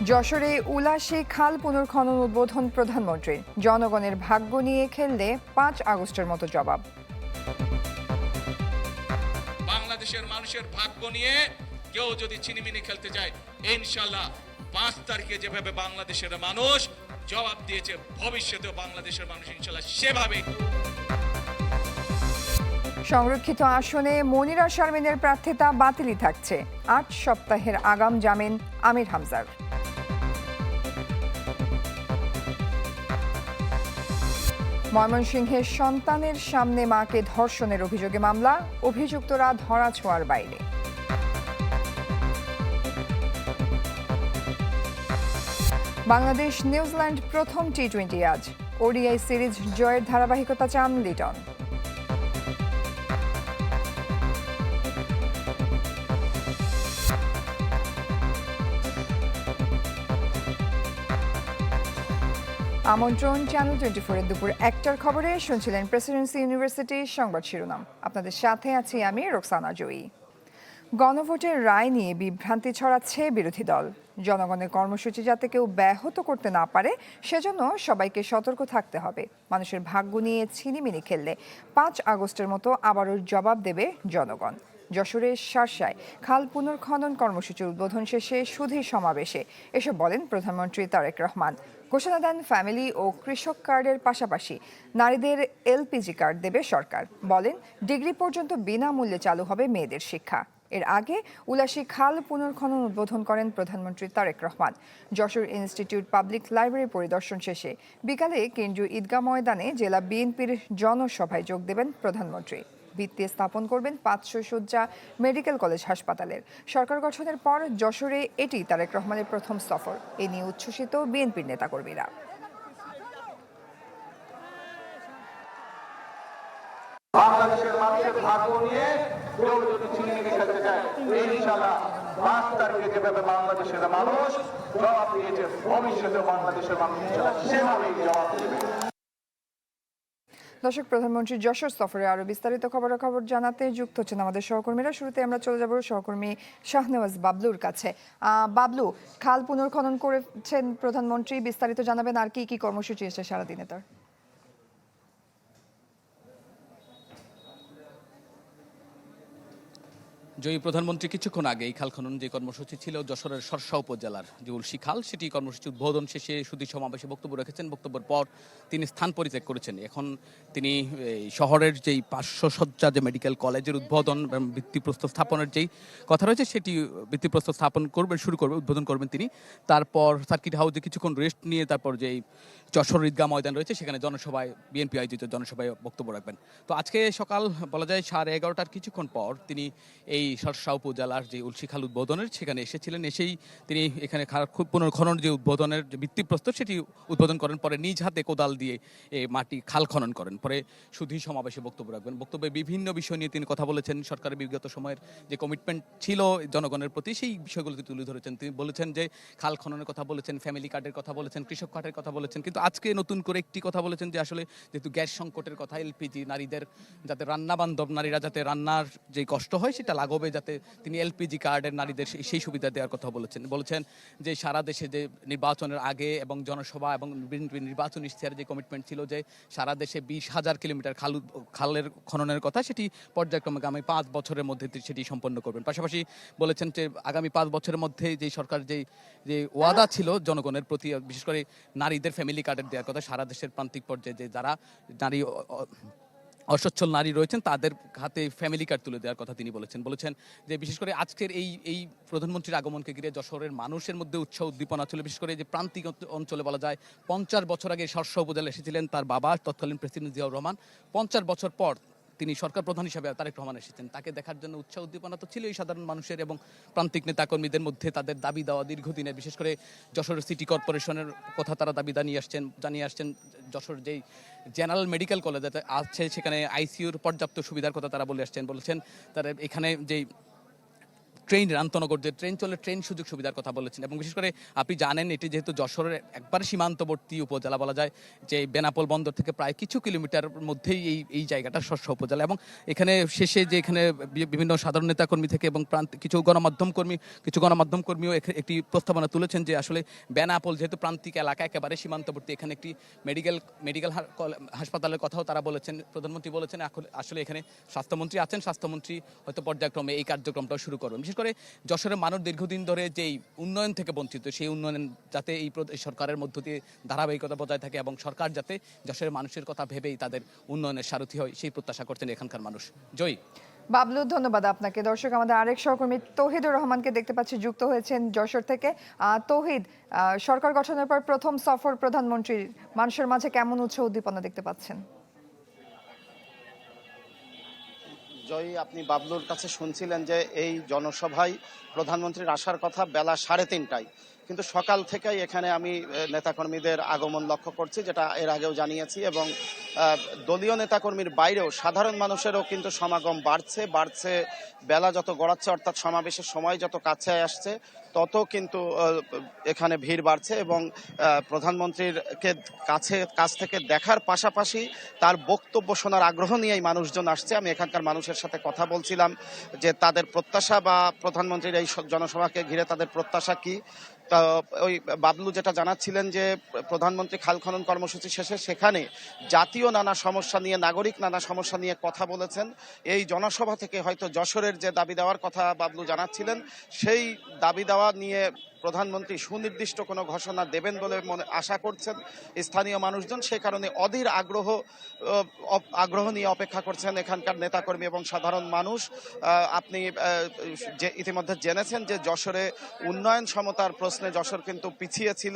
যশোরে উলাশী খাল পুনর্খনন উদ্বোধন প্রধানমন্ত্রীর। জনগণের ভাগ্য নিয়ে খেললে 5 আগস্টের মতো জবাব। বাংলাদেশের মানুষের ভাগ্য নিয়ে কেউ যদি ছিনিমিনি খেলতে যায়, ইনশাআল্লাহ 5 তারিখে যেভাবে বাংলাদেশের মানুষ জবাব দিয়েছে, ভবিষ্যতেও বাংলাদেশের মানুষ ইনশাআল্লাহ সেভাবে। সংরক্ষিত আসনে মনিরা শারমিনের প্রার্থিতা বাতিলই থাকছে। 8 সপ্তাহের আগাম জামিন আমির হামজার। ময়মনসিংহের সন্তানের সামনে মাকে ধর্ষণের অভিযোগে মামলা, অভিযুক্তরা ধরাছোঁয়ার বাইরে। বাংলাদেশ নিউজিল্যান্ড প্রথম টি-20 আজ। ওডিআই সিরিজ জয়ের ধারাবাহিকতা চান লিটন। আমন্ত্রণ চ্যানেল 24 এর দুপুর 1টার খবরে। শুনছিলেন প্রেসিডেন্সি ইউনিভার্সিটি সংবাদ শিরোনাম। আপনাদের সাথে আছি আমি রোকসানা জয়ী। গণভোটের রায় নিয়ে বিভ্রান্তি ছড়াচ্ছে বিরোধী দল। জনগণের কর্মসূচি যাতে কেউ ব্যাহত করতে না পারে সেজন্য সবাইকে সতর্ক থাকতে হবে। মানুষের ভাগ্য নিয়ে ছিনিমিনি খেললে 5 আগস্টের মতো আবারও জবাব দেবে জনগণ। যশোরের শার্শায় খাল পুনর্খনন কর্মসূচির উদ্বোধন শেষে সুধী সমাবেশে এসব বলেন প্রধানমন্ত্রী তারেক রহমান। ঘোষণা দেন ফ্যামিলি ও কৃষক কার্ডের পাশাপাশি নারীদের এলপিজি কার্ড দেবে সরকার। বলেন ডিগ্রি পর্যন্ত বিনামূল্যে চালু হবে মেয়েদের শিক্ষা। এর আগে উলাশী খাল পুনর্খনন উদ্বোধন করেন প্রধানমন্ত্রী Tarique Rahman. Jashore institute public library পরিদর্শন শেষে বিকালে কেন্দ্রীয় ঈদগাহ ময়দানে জেলা বিএনপির জনসভায় যোগ দেবেন প্রধানমন্ত্রী। ভিত্তি স্থাপন করবেন 500 শয্যা মেডিকেল কলেজ হাসপাতালের। সরকার গঠনের পর যশোরে এটি তারেক রহমানের প্রথম সফর। এ নিয়ে উচ্ছ্বসিত বিএনপির নেতাকর্মীরা। বাংলাদেশের মানুষের ভাগ্য নিয়ে কেউ যদি ছিনিমিনি খেলতে চায়, ইনশাআল্লাহ 5 তারিখে যেভাবে বাংলাদেশের মানুষ জবাব দিয়েছে, ভবিষ্যতেও বাংলাদেশের মানুষ ইনশাআল্লাহ সেভাবেই জবাব দেবে। দর্শক, প্রধানমন্ত্রী যশোর সফরে আরো বিস্তারিত খবরাখবর জানাতে যুক্ত হচ্ছেন আমাদের সহকর্মীরা। শুরুতে আমরা চলে যাব সহকর্মী শাহনেওয়াজ বাবলুর কাছে। বাবলু, খাল পুনর্খনন করেছেন প্রধানমন্ত্রী, বিস্তারিত জানাবেন আর কি কি কর্মসূচি এসেছে সারাদিনে তার? জয়ী, প্রধানমন্ত্রী কিছুক্ষণ আগে এই খাল খনন যে কর্মসূচি ছিল যশোরের শর্ষা উপজেলার যে উলশী খাল, সেটি কর্মসূচি উদ্বোধন শেষে সুধী সমাবেশে বক্তব্য রেখেছেন। বক্তব্যের পর তিনি স্থান পরিত্যাগ করেছেন। এখন তিনি শহরের যেই 500 শয্যা যে মেডিকেল কলেজের উদ্বোধন এবং ভিত্তিপ্রস্তর স্থাপনের যেই কথা রয়েছে সেটি ভিত্তিপ্রস্তর স্থাপন করবেন, উদ্বোধন করবেন তিনি। তারপর সার্কিট হাউসে কিছুক্ষণ রেস্ট নিয়ে তারপর যেই যশোর ঈদগাহ ময়দান রয়েছে সেখানে জনসভায়, বিএনপি আয়োজিত জনসভায় বক্তব্য রাখবেন। তো আজকে সকাল বলা যায় 11:30টার কিছুক্ষণ পর তিনি এই শর্ষা উপজেলার যে উলশী খাল উদ্বোধনের সেখানে এসেছিলেন। এসেই তিনি এখানে পুনর্খনন যে উদ্বোধনের যে ভিত্তিপ্রস্তর সেটি উদ্বোধন করেন। পরে নিজ হাতে কোদাল দিয়ে মাটি খাল খনন করেন। পরে সুধী সমাবেশে বক্তব্য রাখবেন। বক্তব্যে বিভিন্ন বিষয় নিয়ে তিনি কথা বলেছেন। সরকারের বিগত সময়ের যে কমিটমেন্ট ছিল জনগণের প্রতি সেই বিষয়গুলো তুলে ধরেছেন। তিনি বলেছেন যে খাল খননের কথা বলেছেন, ফ্যামিলি কার্ডের কথা বলেছেন, কৃষক কার্ডের কথা বলেছেন, কিন্তু আজকে নতুন করে একটি কথা বলেছেন যে আসলে যেহেতু গ্যাস সংকটের কথা, এলপিজি নারীদের যাতে রান্না বান্ধব, নারীরা যাতে রান্নার যে কষ্ট হয় সেটা লাঘবে যাতে তিনি এলপিজি কার্ডের নারীদের সেই সুবিধা দেওয়ার কথা বলেছেন যে সারা দেশে যে নির্বাচনের আগে এবং জনসভা এবং নির্বাচন ইশতেহারে যে কমিটমেন্ট ছিল যে সারা দেশে 20,000 কিলোমিটার খালের খননের কথা, সেটি পর্যায়ক্রমে আগামী 5 বছরের মধ্যে সেটি সম্পন্ন করবেন। পাশাপাশি বলেছেন যে আগামী 5 বছরের মধ্যে যে সরকার যে ওয়াদা ছিল জনগণের প্রতি, বিশেষ করে নারীদের ফ্যামিলি কার্ডের দেওয়ার কথা, সারা দেশের প্রান্তিক পর্যায়ে যে যারা নারী অসচ্ছল নারী রয়েছেন তাদের হাতে ফ্যামিলি কার্ড তুলে দেওয়ার কথা তিনি বলেছেন যে বিশেষ করে আজকের এই প্রধানমন্ত্রীর আগমনকে ঘিরে যশোরের মানুষের মধ্যে উৎসাহ উদ্দীপনা ছিল। বিশেষ করে যে প্রান্তিক অঞ্চলে বলা যায় 50 বছর আগে শর্ষা উপজেলা এসেছিলেন তার বাবা তৎকালীন প্রেসিডেন্ট জিয়াউর রহমান। 50 বছর পর তিনি সরকার প্রধান হিসেবে তারেক রহমান এসেছেন। তাকে দেখার জন্য উৎসাহ উদ্দীপনা তো ছিলই সাধারণ মানুষের এবং প্রান্তিক নেতাকর্মীদের মধ্যে। তাদের দাবি দেওয়া দীর্ঘদিনের, বিশেষ করে যশোর সিটি কর্পোরেশনের কথা তারা দাবি জানিয়ে আসছেন। যশোর যেই জেনারেল মেডিকেল কলেজ আছে সেখানে আইসিইউর পর্যাপ্ত সুবিধার কথা তারা বলেছেন। তারা এখানে যেই ট্রেনের আন্তনগর যে ট্রেন চলে ট্রেন সুযোগ সুবিধার কথা বলেছেন এবং বিশেষ করে আপনি জানেন এটি যেহেতু যশোরের একবারে সীমান্তবর্তী উপজেলা বলা যায় যে বেনাপোল বন্দর থেকে প্রায় কিছু কিলোমিটার মধ্যেই এই জায়গাটা শস্য উপজেলা এবং এখানে শেষে যে এখানে বিভিন্ন সাধারণ নেতাকর্মী থেকে এবং কিছু গণমাধ্যম কর্মীও একটি প্রস্তাবনা তুলেছেন যে আসলে বেনাপোল যেহেতু প্রান্তিক এলাকা একেবারে সীমান্তবর্তী এখানে একটি মেডিকেল হাসপাতালের কথাও তারা বলেছেন। প্রধানমন্ত্রী বলেছেন আসলে এখানে স্বাস্থ্যমন্ত্রী আছেন, স্বাস্থ্যমন্ত্রী হয়তো পর্যায়ক্রমে এই কার্যক্রমটাও শুরু করবেন। বিশেষ করে যশোরের মানুষ দীর্ঘদিন ধরে যেই উন্নয়ন থেকে বঞ্চিত সেই উন্নয়ন যাতে এই সরকারের মধ্য দিয়ে ধারাবাহিকতা বজায় থাকে এবং সরকার যাতে যশোরের মানুষের কথা ভেবেই তাদের উন্নয়নের সারথি হয় সেই প্রত্যাশা করছেন এখানকার মানুষ। জয়ী বাবলু, ধন্যবাদ আপনাকে। দর্শক, আমাদের আরেক সহকর্মী তৌহিদুর রহমানকে দেখতে পাচ্ছি যুক্ত হয়েছেন যশোর থেকে। তৌহিদ, সরকার গঠনের পর প্রথম সফর প্রধানমন্ত্রীর, মানুষের মাঝে কেমন উৎসাহ উদ্দীপনা দেখতে পাচ্ছেন? জয়ী, আপনি বাবলুর কাছে শুনছিলেন যে এই জনসভায় প্রধানমন্ত্রীর আসার কথা বেলা 3:30টায়, কিন্তু সকাল থেকেই এখানে আমি নেতাকর্মীদের আগমন লক্ষ্য করছি, যেটা এর আগেও জানিয়েছি, এবং দলীয় নেতাকর্মীর বাইরেও সাধারণ মানুষেরও কিন্তু সমাগম বাড়ছে। বেলা যত গড়াচ্ছে, অর্থাৎ সমাবেশের সময় যত কাছে আসছে তত কিন্তু এখানে ভিড় বাড়ছে এবং প্রধানমন্ত্রীর কাছ থেকে দেখার পাশাপাশি তার বক্তব্য শোনার আগ্রহ নিয়েই মানুষজন আসছে। আমি এখানকার মানুষের সাথে কথা বলছিলাম যে তাদের প্রত্যাশা বা প্রধানমন্ত্রীর এই জনসভাকে ঘিরে তাদের প্রত্যাশা কি। ওই বাবলু যেটা জানাচ্ছিলেন যে প্রধানমন্ত্রী খাল খনন কর্মসূচি শেষে সেখানে জাতীয় নানা সমস্যা নিয়ে, নাগরিক নানা সমস্যা নিয়ে কথা বলেছেন। এই জনসভা থেকে হয়তো যশোরের যে দাবি দেওয়ার কথা বাবলু জানাচ্ছিলেন, সেই দাবি দেওয়া নিয়ে প্রধানমন্ত্রী সুনির্দিষ্ট কোনো ঘোষণা দেবেন বলে আশা করছেন স্থানীয় মানুষজন। সে কারণে অধীর আগ্রহ নিয়ে অপেক্ষা করছেন এখানকার নেতাকর্মী এবং সাধারণ মানুষ। আপনি যে ইতিমধ্যে জেনেছেন যে যশোরে উন্নয়ন সমতার প্রশ্নে যশোর কিন্তু পিছিয়ে ছিল,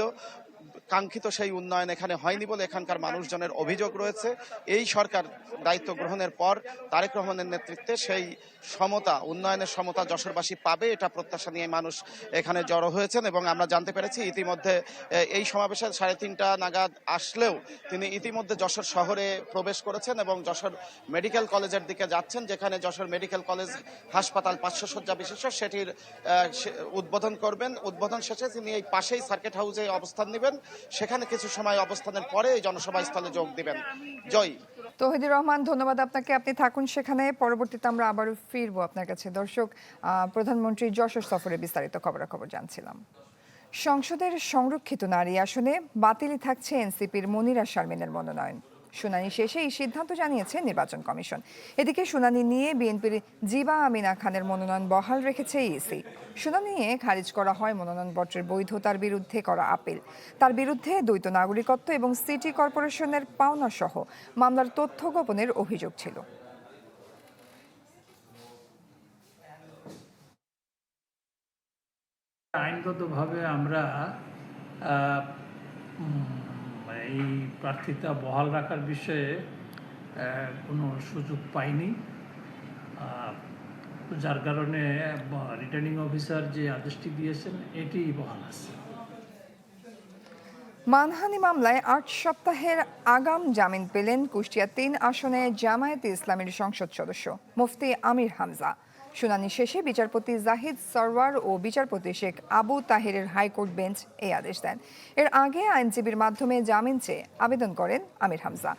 কাঙ্ক্ষিত সেই উন্নয়ন এখানে হয়নি বলে এখানকার মানুষজনের অভিযোগ রয়েছে। এই সরকার দায়িত্ব গ্রহণের পর তারেক রহমানের নেতৃত্বে সেই উন্নয়নের সমতা যশোরবাসী পাবে, এটা প্রত্যাশা নিয়ে মানুষ এখানে জড়ো হয়েছেন। এবং আমরা জানতে পেরেছি ইতিমধ্যে এই সমাবেশে 3:30 নাগাদ আসলেও তিনি ইতিমধ্যে যশোর শহরে প্রবেশ করেছেন এবং যশোর মেডিকেল কলেজের দিকে যাচ্ছেন, যেখানে যশোর মেডিকেল কলেজ হাসপাতাল 500 শয্যা বিশিষ্ট সেটির উদ্বোধন করবেন। উদ্বোধন শেষে তিনি এই পাশেই সার্কিট হাউসে অবস্থান নেবেন, সেখানে কিছু সময় অবস্থানের পরে এই জনসভা স্থলে যোগ দিবেন। জয়। তৌহিদুর রহমান, ধন্যবাদ আপনাকে। আপনি থাকুন সেখানে, পরবর্তীতে আমরা আবারও ফিরবো আপনার কাছে। দর্শক, প্রধানমন্ত্রী যশোর সফরে বিস্তারিত খবরাখবর জানছিলাম। সংসদের সংরক্ষিত নারী আসনে বাতিলই থাকছে এনসিপির মনিরা শারমিনের মনোনয়ন। শুনানি শেষে এই সিদ্ধান্ত জানিয়েছে নির্বাচন কমিশন। এদিকে শুনানি নিয়ে বিএনপির জিবা আমিনা খানের মনোনয়ন বহাল রেখেছে ইসি। শুনানি নিয়ে খারিজ করা হয় মনোনয়নপত্রের বৈধতার বিরুদ্ধে করা আপিল। তার বিরুদ্ধে দ্বৈত নাগরিকত্ব এবং সিটি কর্পোরেশনের পাওনা সহ মামলার তথ্য গোপনের অভিযোগ ছিল। আইনগতভাবে আমরা এই প্রার্থিতা বহাল রাখার বিষয়ে কোনো সুযোগ পাইনি, যার কারণে রিটার্নিং অফিসার যে আদেশটি দিয়েছেন এটি বহাল আছে। মানহানি মামলায় 8 সপ্তাহের আগাম জামিন পেলেন কুষ্টিয়া 3 আসনে জামায়াতে ইসলামীর সংসদ সদস্য মুফতি আমির হামজা। শুনানি শেষে বিচারপতি জাহিদ সরওয়ার ও বিচারপতি শেখ আবু তাহেরের হাইকোর্ট বেঞ্চ এই আদেশ দেন। এর আগে আইনজীবীর মাধ্যমে জামিন চেয়ে আবেদন করেন আমির হামজা।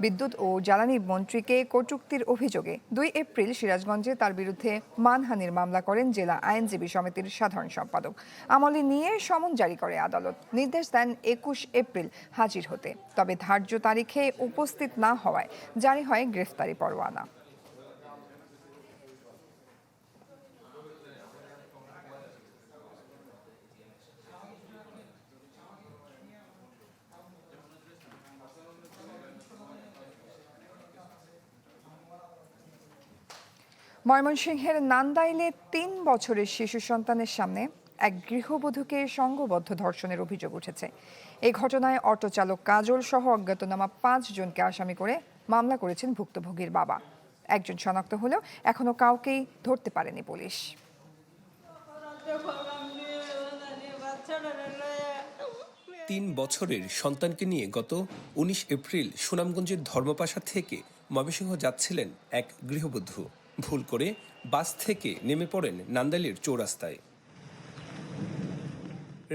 বিদ্যুৎ ও জ্বালানি মন্ত্রীকে কটূক্তির অভিযোগে 2 এপ্রিল সিরাজগঞ্জে তার বিরুদ্ধে মানহানির মামলা করেন জেলা আইনজীবী সমিতির সাধারণ সম্পাদক। আমলে নিয়ে সমন জারি করে আদালত। নির্দেশ দেন 21 এপ্রিল হাজির হতে, তবে ধার্য তারিখে উপস্থিত না হওয়ায় জারি হয় গ্রেফতারি পরোয়ানা। ময়মনসিংহের নান্দাইলে 3 বছরের শিশু সন্তানের সামনে এক গৃহবধূকে সংঘবদ্ধ ধর্ষণের অভিযোগ উঠেছে। এই ঘটনায় অটো চালক কাজল সহ অজ্ঞাতনামা 5 জনকে আসামি করে মামলা করেছেন ভুক্তভোগীর বাবা। একজন শনাক্ত হলেও এখনো কাউকেই ধরতে পারেনি পুলিশ। 3 বছরের সন্তানকে নিয়ে গত 19 এপ্রিল সুনামগঞ্জের ধর্মপাশা থেকে ময়মনসিংহ যাচ্ছিলেন এক গৃহবধূ। ভুল করে বাস থেকে নেমে পড়েন নান্দাইলের চৌরাস্তায়।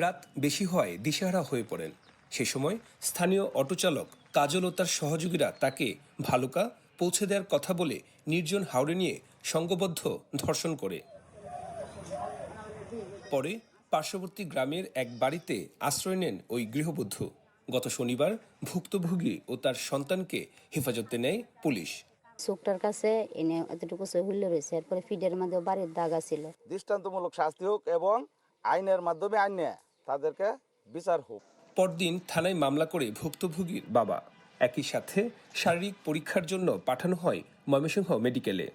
রাত বেশি হওয়ায় দিশেহারা হয়ে পড়েন। সে সময় স্থানীয় অটোচালক কাজল ও তার সহযোগীরা তাকে ভালুকা পৌঁছে দেওয়ার কথা বলে নির্জন হাওড়ে নিয়ে সংঘবদ্ধ ধর্ষণ করে। পরে পার্শ্ববর্তী গ্রামের এক বাড়িতে আশ্রয় নেন ওই গৃহবধূ। গত শনিবার ভুক্তভোগী ও তার সন্তানকে হেফাজতে নেয় পুলিশ। চোখটার কাছে এনে এতটুকু হইলে রয়েছে, এরপরে ফিডের মধ্যে বাড়ির দাগা ছিল। দৃষ্টান্তমূলক শাস্তি হোক এবং আইনের মাধ্যমে আইনে তাদেরকে বিচার হোক। পরদিন থানায় মামলা করে ভুক্তভোগীর বাবা। একই সাথে শারীরিক পরীক্ষার জন্য পাঠানো হয় ময়মনসিংহ মেডিকেলে।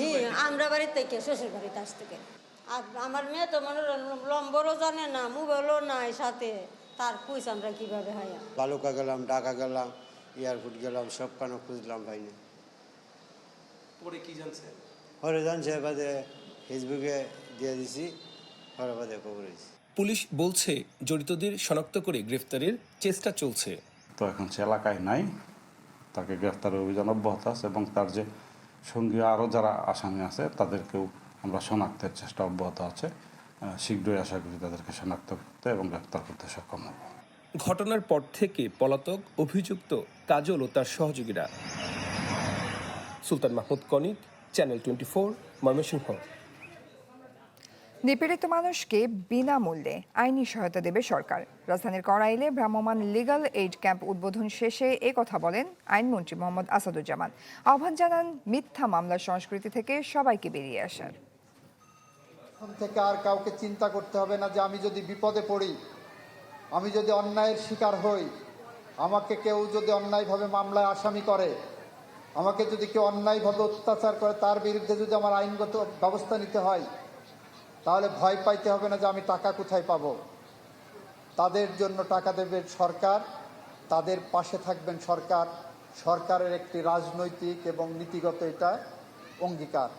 জি, আমরা বাড়ি থেকে শ্বশুর বাড়িতে আসতে। আর আমার মেয়ে তো মনে লম্বরও জানে না, মোবাইলও নাই সাথে, তার খুঁজ আমরা কিভাবে হয়। বালুকা গেলাম, ঢাকা গেলাম, এয়ারপোর্ট গেলাম, সব কেন খুঁজলাম পাইনি। পরে কি জানছে? পরে জানছে বাদে ফেসবুকে দিয়ে দিছি, পরে বাদে খবর হয়েছে। পুলিশ বলছে জড়িতদের শনাক্ত করে গ্রেফতারের চেষ্টা চলছে। তো এখন সে এলাকায় নাই, তাকে গ্রেফতারের অভিযান অব্যাহত আছে এবং তার যে সঙ্গী আরও যারা আসামি আছে তাদেরকেও আমরা শনাক্তের চেষ্টা অব্যাহত আছে। শীঘ্রই আশা করি তাদেরকে শনাক্ত করতে এবং গ্রেফতার করতে সক্ষম হব। ঘটনার পর থেকে পলাতক অভিযুক্ত কাজল ও তার সহযোগীরা। সুলতান মাহমুদ কনিক, চ্যানেল 24, ময়মনসিংহ। নিপীড়িত মানুষকে বিনামূল্যে আইনি সহায়তা দেবে সরকার। রাজধানীর কড়াইলে ভ্রাম্যমাণ লিগ্যাল এইড ক্যাম্প উদ্বোধন শেষে কথা বলেন আইনমন্ত্রী মোহাম্মদ আসাদুজ্জামান। আহ্বান জানান মিথ্যা মামলার সংস্কৃতি থেকে সবাইকে বেরিয়ে আসার। এখন থেকে আর কাউকে চিন্তা করতে হবে না যে আমি যদি বিপদে পড়ি, আমি যদি অন্যায়ের শিকার হই, আমাকে কেউ যদি অন্যায়ভাবে মামলায় আসামি করে, আমাকে যদি কেউ অন্যায়ভাবে অত্যাচার করে, তার বিরুদ্ধে যদি আমার আইনগত ব্যবস্থা নিতে হয়, তাহলে ভয় পাইতে হবে না যে আমি টাকা কোথায় পাবো। তাদের জন্য টাকা দেবে সরকার, তাদের পাশে থাকবেন সরকার। সরকারের একটি রাজনৈতিক এবং নীতিগত এটা অঙ্গীকার।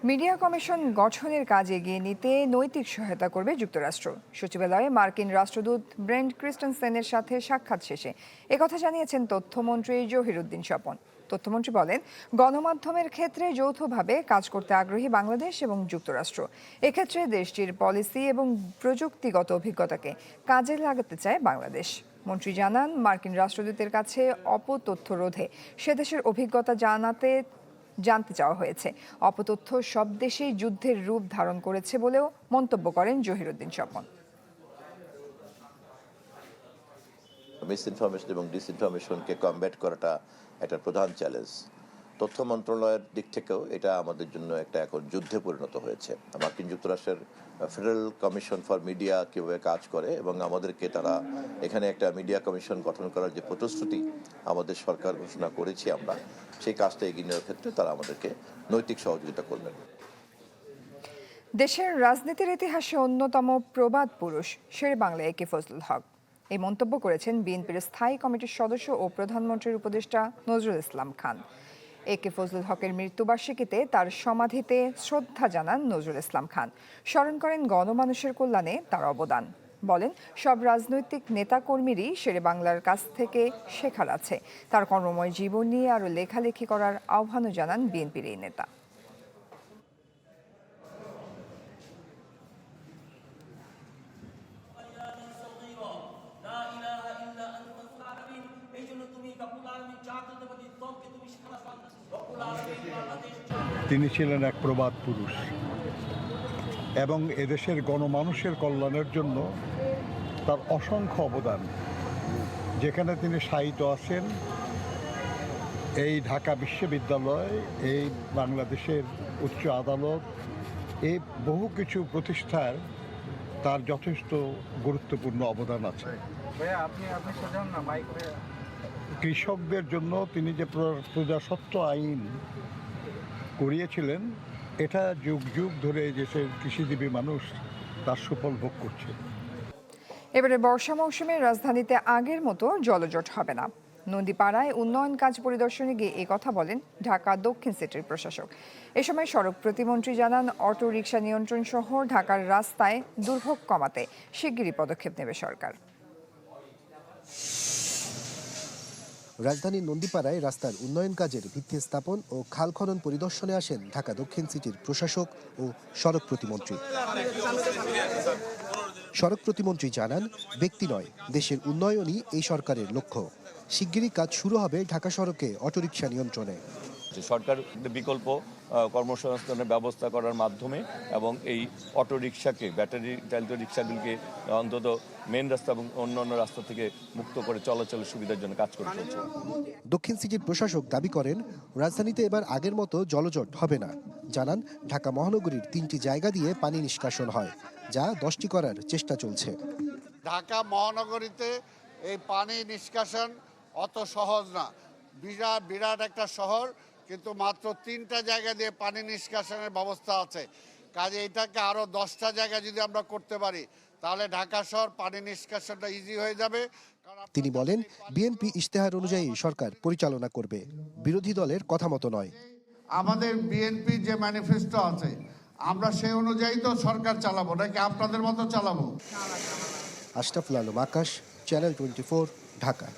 মিডিয়া কমিশন গঠনের কাজ এগিয়ে নিতে নৈতিক সহায়তা করবে যুক্তরাষ্ট্র। সচিবালয়ে মার্কিন রাষ্ট্রদূত ব্রেন্ট ক্রিস্টেনসেনের সাথে সাক্ষাৎ শেষে একথা জানিয়েছেন তথ্যমন্ত্রী জহিরুদ্দিন স্বপন। তথ্যমন্ত্রী বলেন, গণমাধ্যমের ক্ষেত্রে যৌথভাবে কাজ করতে আগ্রহী বাংলাদেশ এবং যুক্তরাষ্ট্র। এক্ষেত্রে দেশটির পলিসি এবং প্রযুক্তিগত অভিজ্ঞতাকে কাজে লাগাতে চায় বাংলাদেশ। মন্ত্রী জানান, মার্কিন রাষ্ট্রদূতের কাছে অপতথ্য রোধে সে দেশের অভিজ্ঞতা জানতে চাওয়া হয়েছে। অপতথ্য সব দেশেই যুদ্ধের রূপ ধারণ করেছে বলেও মন্তব্য করেন জহিরুদ্দিন স্বপন। মিসইনফরমেশন এবং ডিসইনফরমেশনকে কমব্যাট করাটা একটা প্রধান চ্যালেঞ্জ। তথ্য মন্ত্রণালয়ের দিক থেকেও এটা আমাদের জন্য একটা এখন যুদ্ধে পরিণত হয়েছে। মার্কিন যুক্তরাষ্ট্রের ফেডারেল কমিশন ফর মিডিয়া কীভাবে কাজ করে এবং আমাদেরকে তারা এখানে একটা মিডিয়া কমিশন গঠন করার যে প্রতিশ্রুতি আমাদের সরকার ঘোষণা করেছি, আমরা সেই কাজটা এগিয়ে নেওয়ার ক্ষেত্রে তারা আমাদেরকে নৈতিক সহযোগিতা করবেন। দেশের রাজনীতির ইতিহাসে অন্যতম প্রবাদ পুরুষ শেরেবাংলা একে ফজলুল হক। এই মন্তব্য করেছেন বিএনপির স্থায়ী কমিটির সদস্য ও প্রধানমন্ত্রীর উপদেষ্টা নজরুল ইসলাম খান। একে ফজলুল হকের মৃত্যুবার্ষিকীতে তার সমাধিতে শ্রদ্ধা জানান নজরুল ইসলাম খান। স্মরণ করেন গণমানুষের কল্যাণে তার অবদান। বলেন, সব রাজনৈতিক নেতাকর্মীরই শেরেবাংলার কাছ থেকে শেখার আছে। তার কর্মময় জীবন নিয়ে আরও লেখালেখি করার আহ্বানও জানান বিএনপির এই নেতা। তিনি ছিলেন এক প্রবাদ পুরুষ এবং এদেশের গণমানুষের কল্যাণের জন্য তার অসংখ্য অবদান। যেখানে তিনি শায়িত আছেন, এই ঢাকা বিশ্ববিদ্যালয়, এই বাংলাদেশের উচ্চ আদালত, এই বহু কিছু প্রতিষ্ঠার তার যথেষ্ট গুরুত্বপূর্ণ অবদান আছে। কৃষকদের জন্য তিনি যে প্রজাস্বত্ব আইন করিয়েছিলেন, এটা যুগ যুগ ধরে দেশের কৃষিজীবী মানুষ তার সুফল ভোগ করছে। এবারে বর্ষা মৌসুমে রাজধানীতে আগের মতো জলজট হবে না। নন্দীপাড়ায় উন্নয়ন কাজ পরিদর্শনে গিয়ে কথা বলেন ঢাকা দক্ষিণ সিটির প্রশাসক। এ সময় সড়ক প্রতিমন্ত্রী জানান, অটো রিকশা নিয়ন্ত্রণ সহ ঢাকার রাস্তায় দুর্ভোগ কমাতে শিগগিরই পদক্ষেপ নেবে সরকার। রাজধানীর নন্দীপাড়ায় রাস্তার উন্নয়ন কাজের ভিত্তি স্থাপন ও খাল খনন পরিদর্শনে আসেন ঢাকা দক্ষিণ সিটির প্রশাসক ও সড়ক প্রতিমন্ত্রী। সড়ক প্রতিমন্ত্রী জানান, ব্যক্তি নয়, দেশের উন্নয়নই এই সরকারের লক্ষ্য। শিগগিরই কাজ শুরু হবে ঢাকা সড়কে অটোরিকশা নিয়ন্ত্রণে। সরকার বিকল্প কর্মসংস্থানের ব্যবস্থা করার মাধ্যমে এবং এই অটোরিকশাকে, ব্যাটারি চালিত রিক্সাগুলিকে অন্তত মেন রাস্তা এবং অন্যান্য রাস্তা থেকে মুক্ত করে চলাচলের সুবিধার জন্য কাজ করে চলছে। দক্ষিণ সিটির প্রশাসক দাবি করেন, রাজধানীতে এবার আগের মতো জলজট হবে না। জানান, ঢাকা মহানগরীর 3টি জায়গা দিয়ে পানি নিষ্কাশন হয়, যা 10টি করার চেষ্টা চলছে। ঢাকা মহানগরীতে এই পানি নিষ্কাশন অত সহজ না। বিরাট একটা শহর, কিন্তু মাত্র 3টা জায়গা দিয়ে পানি নিষ্কাশনের ব্যবস্থা আছে। কাজে এটাকে আরও 10টা জায়গা যদি আমরা করতে পারি, তাহলে ঢাকা শহর পানি নিষ্কাশনটা ইজি হয়ে যাবে। তিনি বলেন, বিএনপি ইশতেহার অনুযায়ী সরকার পরিচালনা করবে, বিরোধী দলের কথা মতো নয়। আমাদের বিএনপি যে ম্যানিফেস্টো আছে, আমরা সেই অনুযায়ী তো সরকার চালাবো, নাকি আপনাদের মতো চালাবো? আশরাফুল আলম আকাশ, চ্যানেল 24, ঢাকা।